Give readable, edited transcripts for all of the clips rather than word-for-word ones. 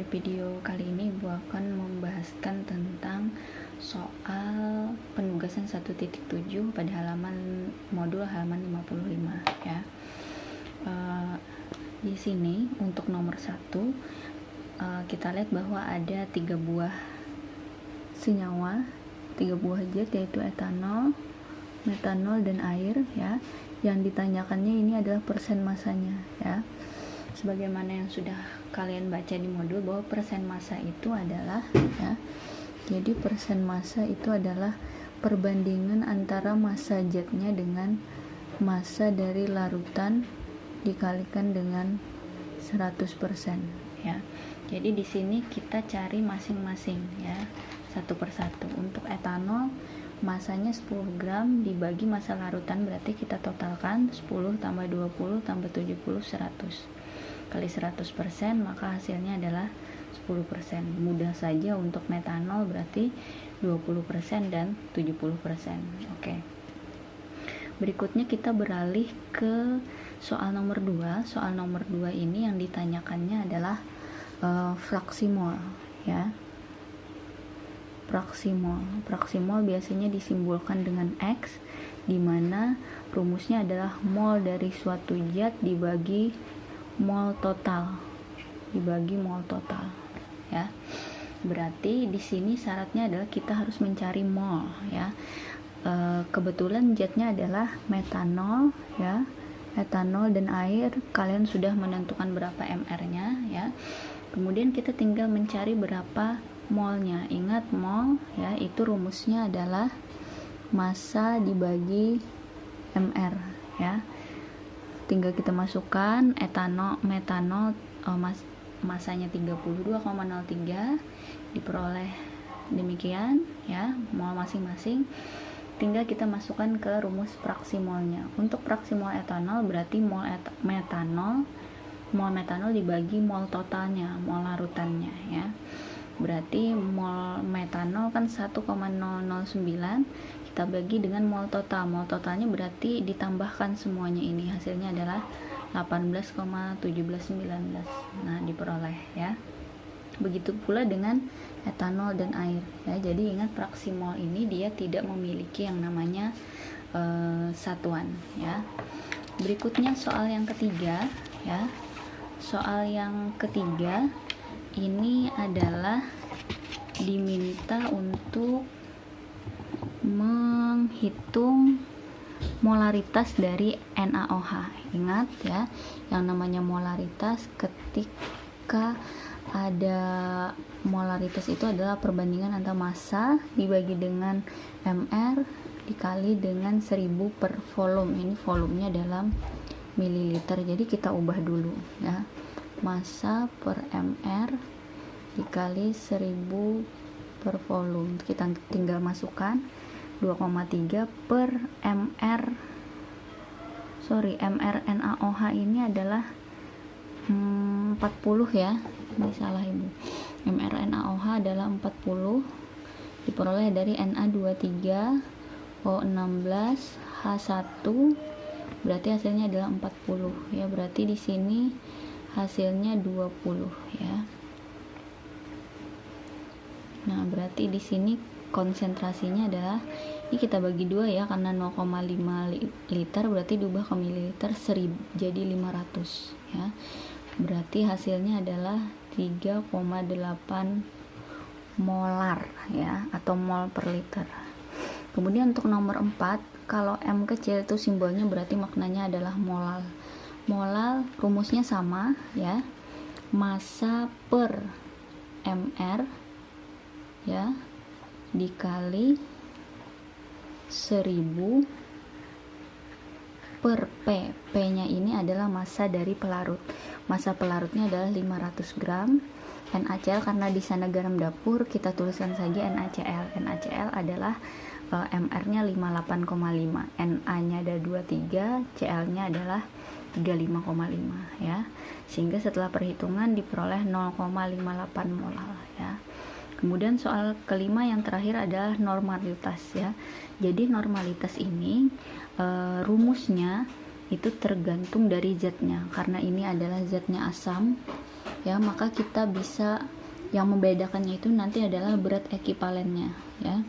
video kali ini Ibu akan membahaskan tentang soal penugasan 1.7 pada modul halaman 55 ya. Di sini untuk nomor 1 kita lihat bahwa ada 3 buah senyawa, 3 buah zat, yaitu etanol, metanol, dan air ya. Yang ditanyakannya ini adalah persen masanya ya. Sebagaimana yang sudah kalian baca di modul bahwa persen massa itu adalah ya, jadi persen massa itu adalah perbandingan antara massa zatnya dengan massa dari larutan dikalikan dengan 100% ya. Jadi di sini kita cari masing-masing ya, satu persatu. Untuk etanol masanya 10 gram dibagi massa larutan, berarti kita totalkan 10 tambah 20 tambah 70 100 kali 100%, maka hasilnya adalah 10%. Mudah saja. Untuk metanol berarti 20% dan 70%. Oke. Berikutnya kita beralih ke soal nomor 2. Soal nomor 2 ini yang ditanyakannya adalah fraksi mol ya. Fraksi mol biasanya disimbolkan dengan X, di mana rumusnya adalah mol dari suatu zat dibagi mol total ya. Berarti di sini syaratnya adalah kita harus mencari mol ya. Kebetulan zatnya adalah metanol ya, etanol dan air. Kalian sudah menentukan berapa mR-nya ya. Kemudian kita tinggal mencari berapa molnya. Ingat, mol ya, itu rumusnya adalah massa dibagi mR ya. Tinggal kita masukkan metanol masanya 32,03 diperoleh demikian ya, mol masing-masing. Tinggal kita masukkan ke rumus fraksi molnya. Untuk fraksi mol etanol berarti mol metanol dibagi mol totalnya, mol larutannya ya. Berarti mol metanol kan 1,009, kita bagi dengan mol total. Mol totalnya berarti ditambahkan semuanya ini, hasilnya adalah 18,1719. Nah, diperoleh ya. Begitu pula dengan etanol dan air ya. Jadi ingat, fraksi mol ini dia tidak memiliki yang namanya satuan ya. Berikutnya soal yang ketiga ya. Soal yang ketiga ini adalah diminta untuk menghitung molaritas dari NaOH. Ingat ya, yang namanya molaritas ketika ada molaritas itu adalah perbandingan antara massa dibagi dengan mR dikali dengan 1000 per volume. Ini volumenya dalam mililiter, jadi kita ubah dulu ya. Massa per mR dikali 1000 per volume, kita tinggal masukkan 2,3 per mR NaOH ini adalah 40 ya, ini salah Ibu. mR NaOH adalah 40 diperoleh dari Na23O16 H1, berarti hasilnya adalah 40 ya. Berarti di sini hasilnya 20 ya. Nah, berarti di sini konsentrasinya adalah, ini kita bagi 2 ya, karena 0,5 liter berarti diubah ke mililiter 1000 jadi 500 ya. Berarti hasilnya adalah 3,8 molar ya, atau mol per liter. Kemudian untuk nomor 4, kalau M kecil itu simbolnya berarti maknanya adalah molal. Molal rumusnya sama ya, massa per mR ya dikali 1000 per P. P-nya ini adalah massa dari pelarut. Massa pelarutnya adalah 500 gram. NaCl karena di sana garam dapur, kita tuliskan saja NaCl. NaCl adalah mR-nya 58,5, Na-nya ada 23, Cl-nya adalah 35,5 ya. Sehingga setelah perhitungan diperoleh 0,58 molar ya. Kemudian soal kelima yang terakhir adalah normalitas ya. Jadi normalitas ini rumusnya itu tergantung dari zatnya. Karena ini adalah zatnya asam ya, maka kita bisa Yang membedakannya itu nanti adalah berat ekivalennya ya.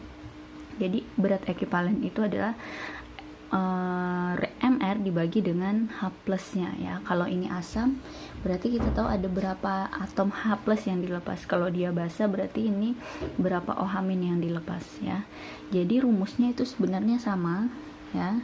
Jadi berat ekivalen itu adalah MR dibagi dengan H plusnya ya. Kalau ini asam berarti kita tahu ada berapa atom H plus yang dilepas. Kalau dia basa berarti ini berapa OH- yang dilepas ya. Jadi rumusnya itu sebenarnya sama ya,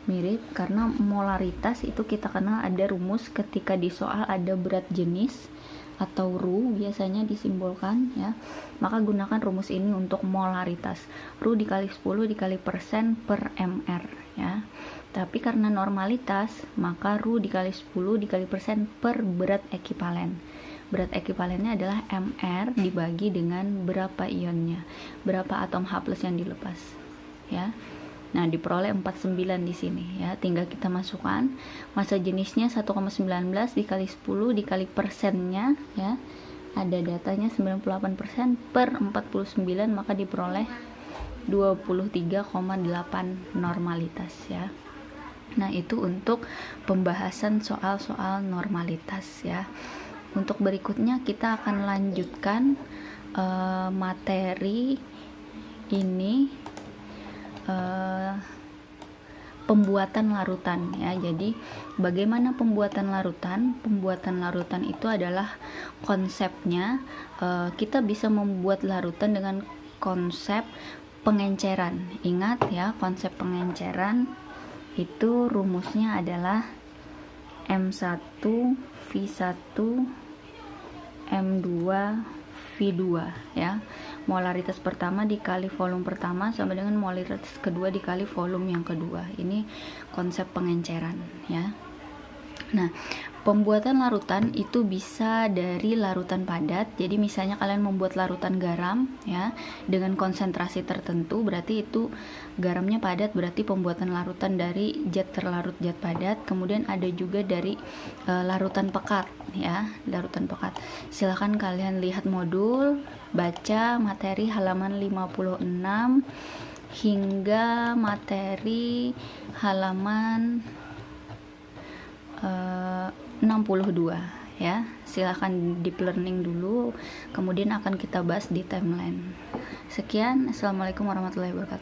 mirip, karena molaritas itu kita kenal ada rumus ketika di soal ada berat jenis atau Ru biasanya disimbolkan ya, maka gunakan rumus ini untuk molaritas. Ru dikali 10 dikali persen per mr ya. Tapi karena normalitas maka Ru dikali 10 dikali persen per berat ekivalen. Berat ekivalennya adalah mr dibagi dengan berapa ionnya, berapa atom H plus yang dilepas ya. Nah, diperoleh 49 di sini ya. Tinggal kita masukkan massa jenisnya 1,19 dikali 10 dikali persennya ya. Ada datanya 98% per 49, maka diperoleh 23,8 normalitas ya. Nah, itu untuk pembahasan soal-soal normalitas ya. Untuk berikutnya kita akan lanjutkan materi ini, pembuatan larutan ya. Jadi bagaimana pembuatan larutan? Pembuatan larutan itu adalah konsepnya kita bisa membuat larutan dengan konsep pengenceran. Ingat ya, konsep pengenceran itu rumusnya adalah M1V1 M2 V2 ya. Molaritas pertama dikali volume pertama sama dengan molaritas kedua dikali volume yang kedua. Ini konsep pengenceran ya. Nah, pembuatan larutan itu bisa dari larutan padat. Jadi misalnya kalian membuat larutan garam ya dengan konsentrasi tertentu, berarti itu garamnya padat, berarti pembuatan larutan dari zat terlarut zat padat. Kemudian ada juga dari larutan pekat ya, larutan pekat. Silahkan kalian lihat modul, baca materi halaman 56 hingga materi halaman 62 ya. Silahkan deep learning dulu, kemudian akan kita bahas di timeline. Sekian, assalamualaikum warahmatullahi wabarakatuh.